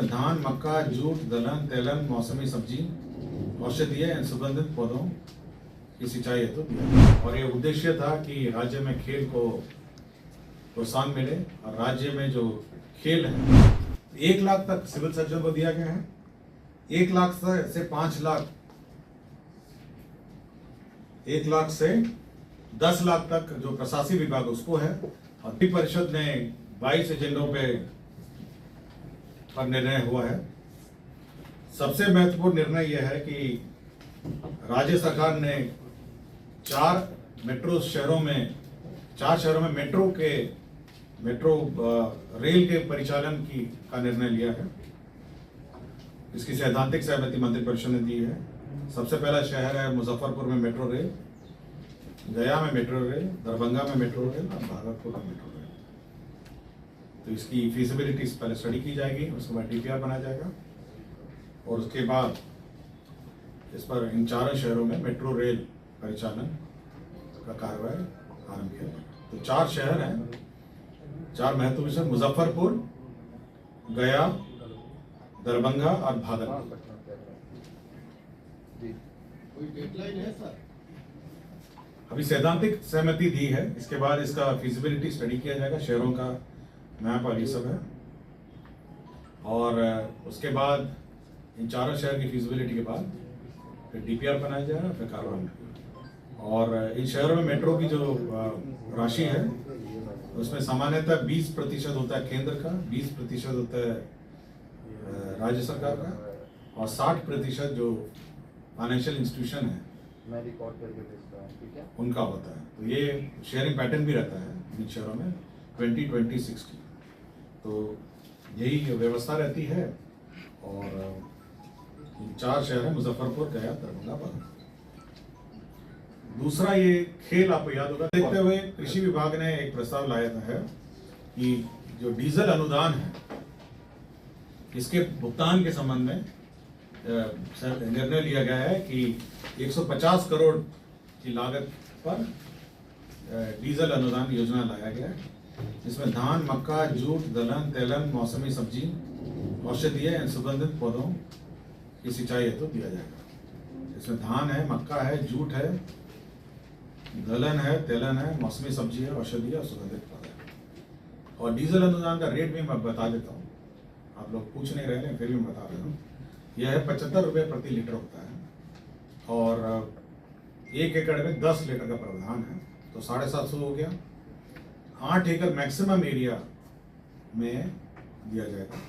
इसमें धान, मक्का, जूट, दलहन, तेलन, मौसमी सब्जी, औषधीय एवं सुगंधित पौधों की सिंचाई हेतु दिया। और ये उद्देश्य था कि राज्य में खेल को प्रोत्साहन मिले और राज्य में जो खेल है 1 लाख तक सिविल सर्जन को दिया गया है, 1 लाख से 5 लाख, 1 लाख से 10 लाख तक जो प्रशासनिक विभाग उसको है। और मंत्रि परिषद ने 22 एजेंडों पर निर्णय हुआ है। सबसे महत्वपूर्ण निर्णय यह है कि राज्य सरकार ने 4 शहरों में मेट्रो रेल के परिचालन का निर्णय लिया है। इसकी सैद्धांतिक सहमति मंत्रि परिषद ने दी है। सबसे पहला शहर है मुजफ्फरपुर में मेट्रो रेल, गया में मेट्रो रेल, दरभंगा में मेट्रो रेल और भागलपुर में मेट्रो रेल। तो इसकी फीजिबिलिटी पहले स्टडी की जाएगी, उसके बाद डीपीआर बनाया जाएगा और उसके बाद इस पर इन 4 शहरों में मेट्रो रेल परिचालन का कार्रवाई आरंभ किया जाएगा। तो 4 शहर हैं, 4 महत्वपूर्ण शहर मुजफ्फरपुर, गया, दरभंगा और भागलपुर। कोई डेडलाइन है सर? अभी सैद्धांतिक सहमति दी है, इसके बाद इसका फीजिबिलिटी स्टडी किया जाएगा, शहरों का मैप और ये सब है। और उसके बाद इन 4 शहर की फीजिबिलिटी के बाद फिर डीपीआर बनाया जाएगा, फिर कार्रवाई। और इन शहरों में मेट्रो की जो राशि है उसमें सामान्यतः 20% होता है केंद्र का, 20% होता है राज्य सरकार का और 60% जो फाइनेंशियल इंस्टीट्यूशन है मैं रिकॉर्ड करके भेजता हूँ, ठीक है? उनका होता है। तो ये शेयरिंग पैटर्न भी रहता है इन शहरों में 20-20-60। तो यही व्यवस्था रहती है। और 4 शहर है मुजफ्फरपुर, गया, दरभंगा, भागलपुर। दूसरा ये खेल आपको याद होगा, देखते हुए कृषि विभाग ने एक प्रस्ताव लाया है कि जो डीजल अनुदान है इसके भुगतान के संबंध में निर्णय लिया गया है कि 150 करोड़ की लागत पर डीजल अनुदान योजना लाया गया है। इसमें धान, मक्का, जूट, दलहन, तेलन, मौसमी सब्जी, औषधीय एवं सुगंधित पौधों की सिंचाई हेतु दिया जाएगा। इसमें धान है, मक्का है, जूट है, दलहन है, तेलन है, मौसमी सब्जी है, औषधीय और सुगंधित पौधे। और डीजल अनुदान का रेट भी मैं बता देता हूँ, आप लोग पूछ नहीं रहे हैं फिर भी मैं बता रहा हूँ। यह है 75 रुपये प्रति लीटर होता है और 1 एकड़ में 10 लीटर का प्रावधान है, तो 750 हो गया। 8 एकड़ मैक्सिमम एरिया में दिया जाएगा।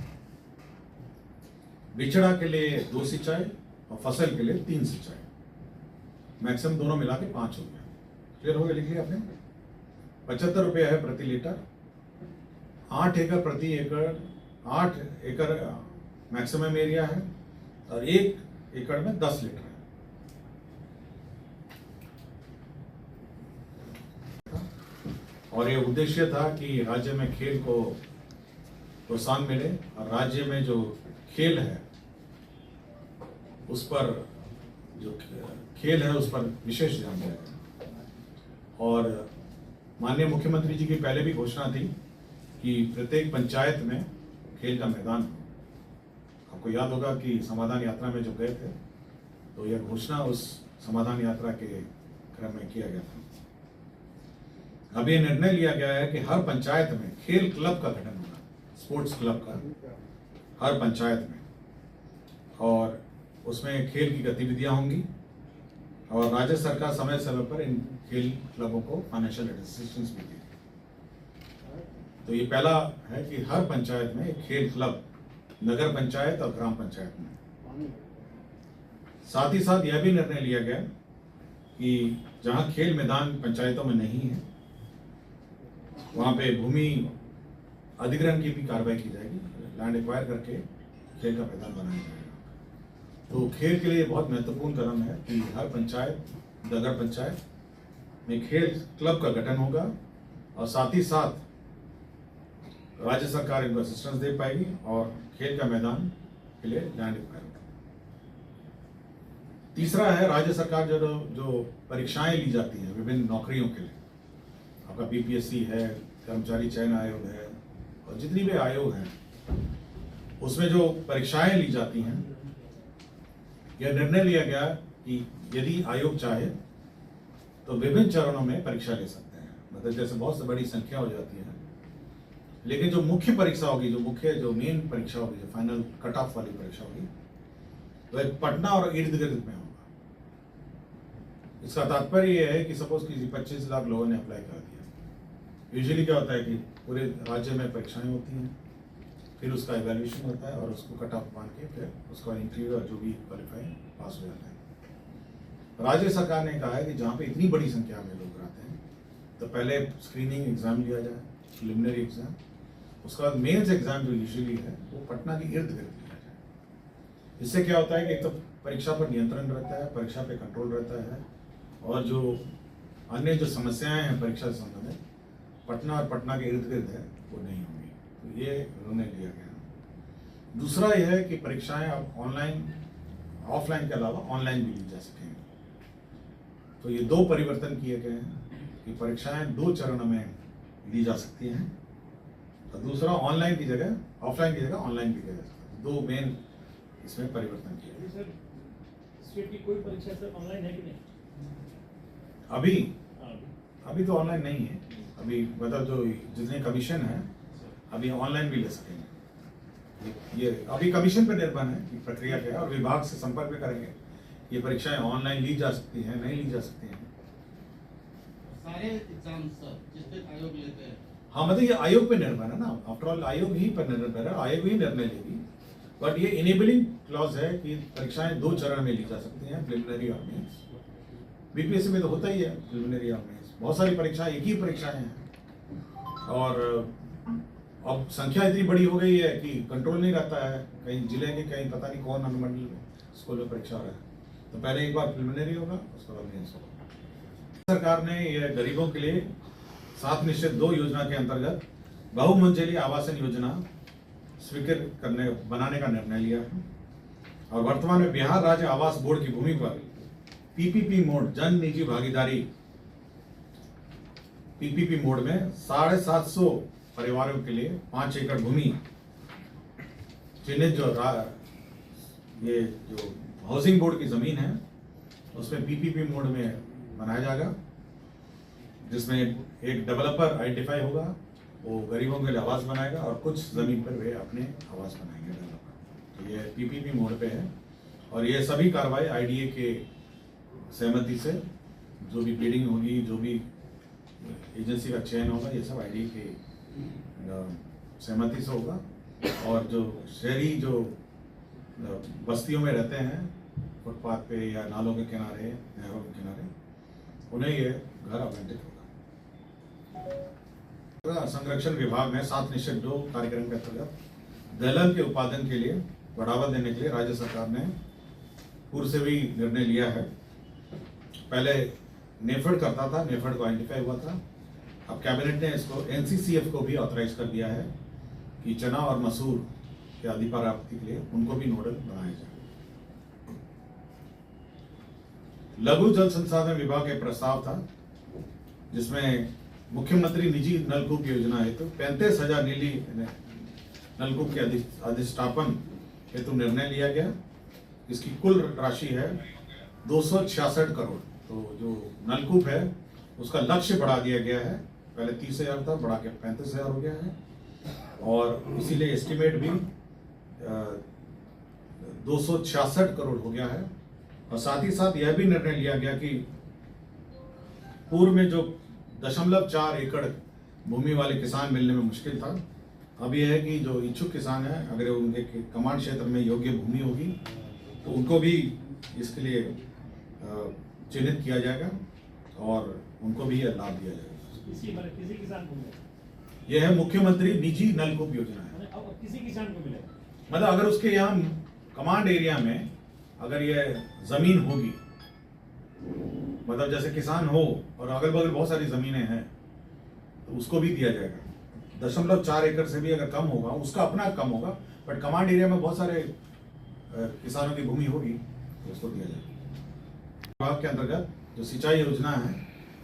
बिचड़ा के लिए 2 सिंचाई और फसल के लिए 3 सिंचाई, मैक्सिमम दोनों मिला के 5 हो गया। क्लियर हो गया? लिख लिया आपने? 75 रुपये है प्रति लीटर, 8 एकड़ प्रति एकड़, 8 एकड़ मैक्सिमम एरिया है और 1 एकड़ में 10 लीटर है। और ये उद्देश्य था कि राज्य में खेल को प्रोत्साहन मिले और राज्य में जो खेल है उस पर विशेष ध्यान दिया गया। और माननीय मुख्यमंत्री जी की पहले भी घोषणा थी कि प्रत्येक पंचायत में खेल का मैदान हो। आपको याद होगा कि समाधान यात्रा में जो गए थे तो यह घोषणा उस समाधान यात्रा के क्रम में किया गया था। अब ये निर्णय लिया गया है कि हर पंचायत में खेल क्लब का गठन होगा, स्पोर्ट्स क्लब का हर पंचायत में, और उसमें खेल की गतिविधियां होंगी और राज्य सरकार समय समय पर इन खेल क्लबों को फाइनेंशियल असिस्टेंस भी देगी। तो ये पहला है कि हर पंचायत में एक खेल क्लब, नगर पंचायत और ग्राम पंचायत में। साथ ही साथ यह भी निर्णय लिया गया कि जहां खेल मैदान पंचायतों में नहीं है वहां पे भूमि अधिग्रहण की भी कार्रवाई की जाएगी, लैंड एक्वायर करके खेल का मैदान बनाया जाएगा। तो खेल के लिए बहुत महत्वपूर्ण कदम है कि हर पंचायत, नगर पंचायत में खेल क्लब का गठन होगा और साथ ही साथ राज्य सरकार इनको असिस्टेंस दे पाएगी और खेल का मैदान के लिए लैंड एक्वायर होगा। तीसरा है राज्य सरकार जो परीक्षाएं ली जाती हैं विभिन्न नौकरियों के लिए, आपका बीपीएससी है, कर्मचारी चयन आयोग है और जितनी भी आयोग हैं, उसमें जो परीक्षाएं ली जाती हैं, यह निर्णय लिया गया कि यदि आयोग चाहे तो विभिन्न चरणों में परीक्षा ले सकते हैं। मतलब जैसे बहुत से बड़ी संख्या हो जाती है, लेकिन जो मुख्य परीक्षा होगी, जो मेन परीक्षा होगी, जो फाइनल कट ऑफ वाली परीक्षा होगी, वह पटना और इर्द गिर्द में होगा। इसका तात्पर्य यह है कि सपोज किसी 25 लाख लोगों ने अप्लाई कर दिया। यूजुअली क्या होता है कि पूरे राज्य में परीक्षाएं होती हैं, फिर उसका इवैल्यूएशन होता है और उसको कट ऑफ मान के फिर उसका इंटरव्यू और जो भी क्वालिफाई पास हो जाता है। राज्य सरकार ने कहा है कि जहाँ पे इतनी बड़ी संख्या में लोग आते हैं तो पहले स्क्रीनिंग एग्जाम लिया जाए, प्रिलिमिनरी एग्जाम, उसके बाद मेंस एग्जाम जो यूजुअली है वो पटना के इर्द गिर्द लिया जाए। इससे क्या होता है कि एक तो परीक्षा पर नियंत्रण रहता है, परीक्षा पे कंट्रोल रहता है, और जो अन्य जो समस्याएं हैं परीक्षा से संबंधित पटना और पटना के इर्द गिर्द है वो नहीं होंगी। तो ये निर्णय लिया गया। दूसरा यह है कि परीक्षाएं अब ऑनलाइन, ऑफलाइन के अलावा ऑनलाइन भी ली जा सकेंगी। तो ये दो परिवर्तन किए गए हैं कि परीक्षाएं 2 चरणों में ली जा सकती हैं, और दूसरा ऑनलाइन की जगह, ऑफलाइन की जगह ऑनलाइन की जगह, 2 मेन इसमें परिवर्तन किए गए। सर, स्टेट की कोई परीक्षा सर ऑनलाइन है कि नहीं? अभी तो ऑनलाइन नहीं है। अभी मतलब जो जितने कमीशन है अभी ऑनलाइन भी ले सकेंगे। ये अभी कमीशन पर निर्भर है कि प्रक्रिया क्या है, और विभाग से संपर्क भी करेंगे। ये परीक्षाएं ऑनलाइन ली जा सकती हैं, नहीं ली जा सकती हैं। सारे एग्जाम सर जिसपे आयोग लेते हैं। हाँ, मतलब ये आयोग पे निर्भर है ना, आफ्टर ऑल आयोग ही पर निर्भर है, आयोग ही निर्णय लेगी। बट ये इनेबलिंग क्लॉज है कि परीक्षाएं 2 चरण में ली जा सकती हैं, प्रिलिमिनरी और मेंस। बीपीएससी में तो होता ही है प्रिलिमिनरी और मेंस, बहुत सारी परीक्षाएं एक ही परीक्षाएं हैं। और अब संख्या इतनी बड़ी हो गई है कि कंट्रोल नहीं रहता है, कहीं जिले के कहीं पता नहीं कौन अनुमंडल स्कूल में परीक्षा हो रहा है। तो पहले एक बार प्रिलिमिनरी होगा, उसके बाद मेंस होगा। सरकार ने यह गरीबों के लिए 7 निश्चित 2 योजना के अंतर्गत बहुमंजिली आवासन योजना बनाने का निर्णय लिया है। और वर्तमान में बिहार राज्य आवास बोर्ड की भूमि पर पीपीपी मोड, जन निजी भागीदारी पीपीपी मोड में 750 परिवारों के लिए 5 एकड़ भूमि चिन्हित ये जो हाउसिंग बोर्ड की जमीन है उसमें पीपीपी मोड में बनाया जाएगा, जिसमें एक डेवलपर आइडेंटिफाई होगा, वो गरीबों के लिए आवास बनाएगा और कुछ जमीन पर वे अपने आवास बनाएंगे डेवलपर। तो ये पीपीपी मोड पे है, और ये सभी कार्रवाई आईडीए के सहमति से, जो भी बिडिंग होगी, जो भी एजेंसी का चयन होगा, ये सब आईडीए के सहमति से होगा। और जो शहरी जो बस्तियों में रहते हैं फुटपाथ पे या नालों के किनारे, नहरों के किनारे, उन्हें ये घर आवंटित होगा। संरक्षण विभाग में 7 निश्चित 2 कार्यक्रम के अंतर्गत दलहन के उत्पादन के लिए बढ़ावा देने के लिए राज्य सरकार ने पूर्व से भी निर्णय लिया है। पहले नेफेड करता था, नेफेड को आइडेंटिफाई हुआ था। अब कैबिनेट ने इसको एनसीसीएफ को भी ऑथराइज कर दिया है कि चना और मसूर के अधिप्राप्ति के लिए उनको भी नोडल बनाया जाए। लघु जल संसाधन विभाग के प्रस्ताव था, जिसमें मुख्यमंत्री निजी नलकूप योजना हेतु 35,000 नीली नलकूप के अधिष्ठापन हेतु निर्णय लिया गया। इसकी कुल राशि है 266 करोड़। तो जो नलकूप है उसका लक्ष्य बढ़ा दिया गया है, पहले 30,000 था, बढ़ा के 35,000 हो गया है। और इसीलिए एस्टिमेट भी 266 करोड़ हो गया है। और साथ ही साथ यह भी निर्णय लिया गया कि पूर्व में जो 0.4 एकड़ भूमि वाले किसान मिलने में मुश्किल था, अब यह है कि जो इच्छुक किसान है, अगर उनके कमांड क्षेत्र में योग्य भूमि होगी तो उनको भी इसके लिए चिन्हित किया जाएगा और उनको भी यह लाभ दिया जाएगा। किसी किसान को मिलेगा? यह है मुख्यमंत्री निजी नलकूप योजना है। अब किसी किसान को मिलेगा, मतलब अगर उसके यहाँ कमांड एरिया में अगर यह जमीन होगी, मतलब जैसे किसान हो और अगल बगल बहुत सारी जमीनें हैं, तो उसको भी दिया जाएगा। 0.4 एकड़ से भी अगर कम होगा, उसका अपना कम होगा, बट कमांड एरिया में बहुत सारे किसानों की भूमि होगी तो उसको दिया जाएगा। विभाग के अंतर्गत जो सिंचाई योजना है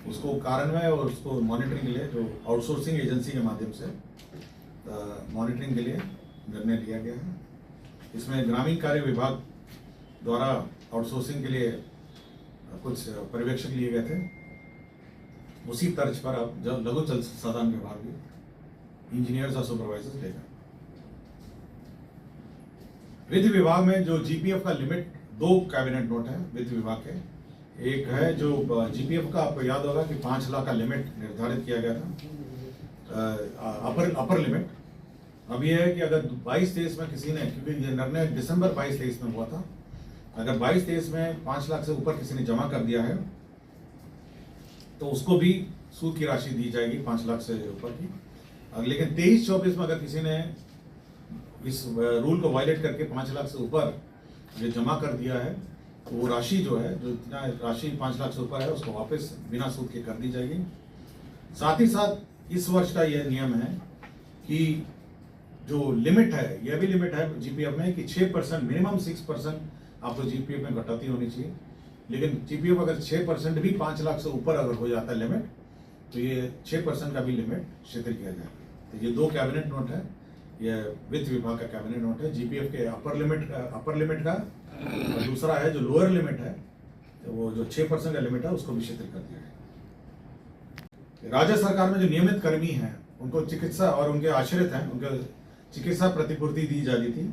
उसको कार्यान्वयन और उसको मॉनिटरिंग के लिए जो आउटसोर्सिंग एजेंसी के माध्यम से मॉनिटरिंग के लिए निर्णय लिया गया है। इसमें ग्रामीण कार्य विभाग द्वारा आउटसोर्सिंग के लिए कुछ पर्यवेक्षक लिए गए थे। उसी तर्ज पर अब जब लघु जल संसाधन विभाग भी इंजीनियर्स और सुपरवाइजर्स लेगा। वित्त विभाग में जो जीपीएफ का लिमिट, 2 कैबिनेट नोट है वित्त विभाग के। एक है जो जीपीएफ का, आपको याद होगा कि 5 लाख का लिमिट निर्धारित किया गया था, अपर लिमिट। अब यह है कि अगर 22-23 में किसी ने, क्योंकि ये निर्णय दिसंबर 22-23 में हुआ था, अगर 22-23 में 5 लाख से ऊपर किसी ने जमा कर दिया है तो उसको भी सूद की राशि दी जाएगी 5 लाख से ऊपर की। लेकिन 23-24 में अगर किसी ने इस रूल को वायलेट करके 5 लाख से ऊपर जो जमा कर दिया है तो वो राशि जो है, जो इतना राशि 5 लाख से ऊपर है, उसको वापस बिना सूद के कर दी जाएगी। साथ ही साथ इस वर्ष का यह नियम है कि जो लिमिट है, यह भी लिमिट है जीपीएफ में कि 6%, मिनिमम 6% आपको जीपीएफ में कटौती होनी चाहिए। लेकिन जीपीएफ अगर 6% भी 5 लाख से ऊपर अगर हो जाता है लिमिट, तो ये 6% का भी लिमिट शिथिल किया जाएगा। तो ये 2 कैबिनेट नोट है, यह वित्त विभाग का कैबिनेट नोट है। जीपीएफ के अपर लिमिट का, और दूसरा है जो लोअर लिमिट है, तो वो जो 6% का लिमिट है उसको भी शिथिल कर दिया गया। राज्य सरकार में जो नियमित कर्मी हैं उनको चिकित्सा, और उनके आश्रित हैं उनके चिकित्सा प्रतिपूर्ति दी जाती थी।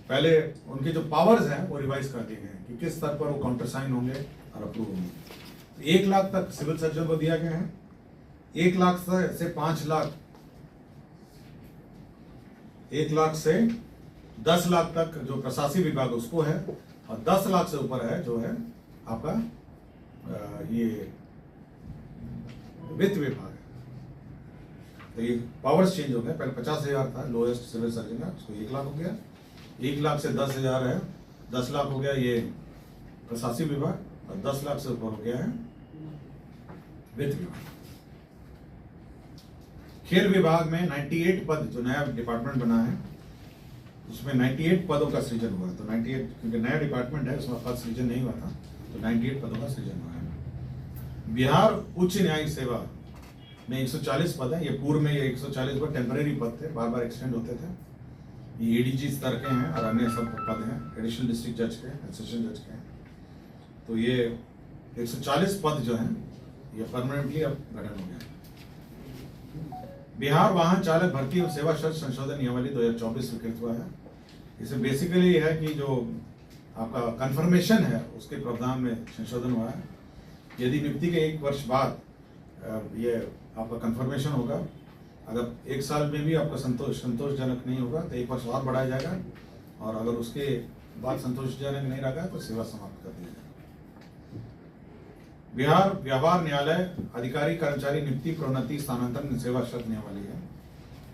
पहले उनके जो पावर्स हैं वो रिवाइज कर दिए गए हैं कि किस स्तर पर वो काउंटर साइन होंगे और अप्रूव होंगे। 1 लाख तक सिविल सर्जन को दिया गया है, 1 लाख से 5 लाख, 1 लाख से 10 लाख तक जो प्रशासनिक विभाग उसको है, और 10 लाख से ऊपर है जो है आपका ये वित्त विभाग है। तो ये पावर्स चेंज हो गए। पहले 50,000 था लोएस्ट सिविल सर्जन का, उसको 1 लाख हो गया। 1 लाख से 10,000 है, 10 लाख हो गया ये प्रशासनिक विभाग, और 10 लाख से ऊपर हो गया है वित्त विभाग। खेल विभाग में 98 पद, जो नया डिपार्टमेंट बना है उसमें 98 पदों का सृजन हुआ। तो 98, क्योंकि नया डिपार्टमेंट है उसमें पद सृजन नहीं हुआ था, तो 98 पदों का सृजन हुआ है। बिहार उच्च न्यायिक सेवा में 140 पद है। ये पूर्व में ये 140 पद टेम्परेरी पद थे, बार बार एक्सटेंड होते थे। ये एडीजी स्तर के हैं और अन्य सब पद हैं, एडिशनल डिस्ट्रिक्ट जज के, सेशन जज के हैं। तो ये 140 पद जो हैं ये परमानेंटली अब गठन हो गया। बिहार वाहन चालक भर्ती एवं सेवा शर्त संशोधन नियमावली 2024 स्वीकृत हुआ है। इसे बेसिकली ये है कि जो आपका कंफर्मेशन है उसके प्रावधान में संशोधन हुआ है। यदि नियुक्ति के 1 वर्ष बाद ये आपका कंफर्मेशन होगा, अगर 1 साल में भी आपका संतोषजनक नहीं होगा तो 1 वर्ष और बढ़ाया जाएगा, और अगर उसके बाद संतोषजनक नहीं रहा तो सेवा समाप्त कर दिया जाएगा। बिहार व्यवहार न्यायालय अधिकारी कर्मचारी नियुक्ति प्रोन्नति स्थानांतरण सेवा शर्त नियमावली है।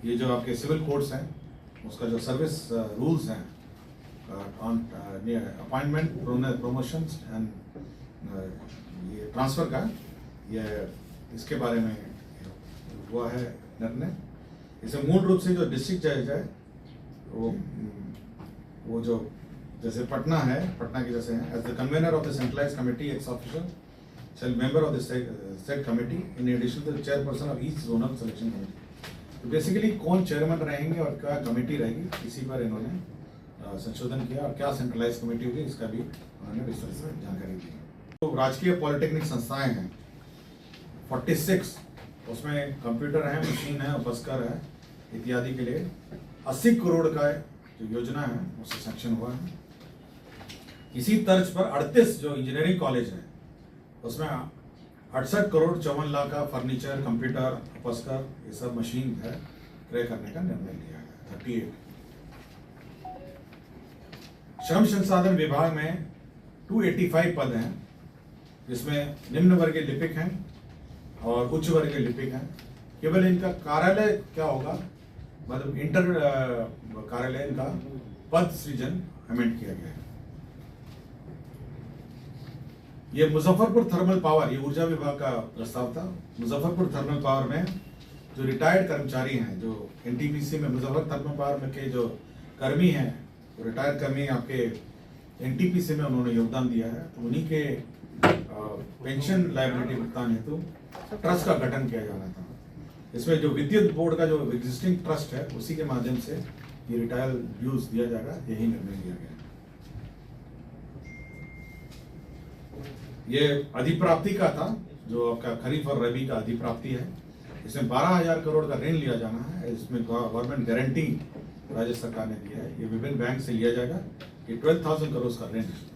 ये जो आपके सिविल कोड्स हैं उसका जो सर्विस रूल्स हैं ऑन अपॉइंटमेंट, प्रमोशन एंड ये ट्रांसफर का, ये इसके बारे में हुआ है निर्णय। इसे मूल रूप से जो डिस्ट्रिक्ट जज है वो जो जैसे पटना है, पटना के जैसे हैं, as the convenor of the centralised committee ex official shall member of the said committee in addition to the chairperson of each zonal selection committee। तो बेसिकली कौन चेयरमैन रहेंगे और क्या कमेटी रहेगी, इसी पर इन्होंने संशोधन किया, और क्या सेंट्रलाइज कमेटी होगी इसका भी उन्होंने विस्तार से जानकारी दी। तो राजकीय पॉलिटेक्निक संस्थाएं हैं 46, उसमें कंप्यूटर है, मशीन है, उपस्कर है इत्यादि के लिए 80 करोड़ का जो योजना है उससे सैंक्शन हुआ है। इसी तर्ज पर 38 जो इंजीनियरिंग कॉलेज है उसमें 68 करोड़ 54 लाख का फर्नीचर, कंप्यूटर, उपस्कर, ये सब मशीन है क्रय करने का निर्णय लिया गया। 38 श्रम संसाधन विभाग में 285 पद हैं, जिसमें निम्न वर्गीय लिपिक हैं और उच्च वर्गीय लिपिक हैं। केवल इनका कार्यालय क्या होगा, मतलब इंटर कार्यालय इनका पद सृजन अमेंड किया गया है। ये मुजफ्फरपुर थर्मल पावर, ये ऊर्जा विभाग का प्रस्ताव था। मुजफ्फरपुर थर्मल पावर में जो रिटायर्ड कर्मचारी हैं, जो एनटीपीसी में मुजफ्फर थर्मल पावर में के जो कर्मी हैं, वो रिटायर्ड कर्मी आपके एनटीपीसी में उन्होंने योगदान दिया है, तो उन्हीं के पेंशन लायबिलिटी भुगतान हेतु ट्रस्ट का गठन किया जाना था। इसमें जो विद्युत बोर्ड का जो एग्जिस्टिंग ट्रस्ट है उसी के माध्यम से ये रिटायर ड्यूज दिया जाएगा, यही निर्णय लिया गया। ये अधिप्राप्ति का था, जो आपका खरीफ और रबी का अधिप्राप्ति है। इसमें 12,000 करोड़ का ऋण लिया जाना है। इसमें गवर्नमेंट गारंटी राज्य सरकार ने दिया है। ये विभिन्न बैंक से लिया जाएगा। ये 12,000 करोड़ का ऋण है।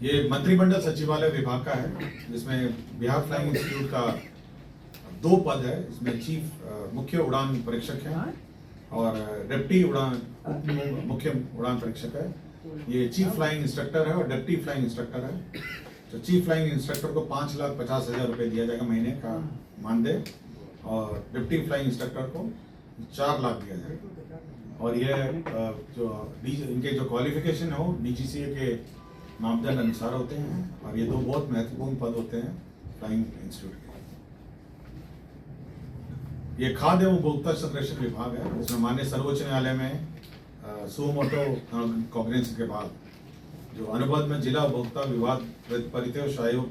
ये मंत्रिमंडल सचिवालय विभाग का है, जिसमें बिहार फ्लाइंग इंस्टीट्यूट का 2 पद है। इसमें चीफ मुख्य उड़ान परीक्षक है और डिप्टी मुख्य उड़ान परीक्षक है। ये चीफ फ्लाइंग इंस्ट्रक्टर है और डिप्टी फ्लाइंग इंस्ट्रक्टर है। तो चीफ फ्लाइंग इंस्ट्रक्टर को 5,50,000 रुपये दिया जाएगा महीने का मानदेय, और डिप्टी फ्लाइंग इंस्ट्रक्टर को 4 लाख दिया जाएगा। और ये इनके जो क्वालिफिकेशन है वो DGCA के मापदंड अनुसार होते हैं, और ये 2 बहुत महत्वपूर्ण पद होते हैं फ्लाइंग इंस्टीट्यूट के। ये खाद्य एवं उपभोक्ता संरक्षण विभाग है, इसमें माननीय सर्वोच्च न्यायालय में सुमोटो कॉग्निजेंस के बाद जो अनुबंध में जिला उपभोक्ता विवाद परितोष आयोग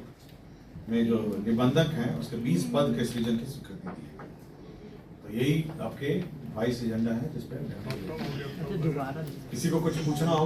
में जो निबंधक हैं, उसके 20 पद के सृजन की स्वीकृति दी है। तो यही आपके 22 एजेंडा है जिस पर किसी को कुछ पूछना हो।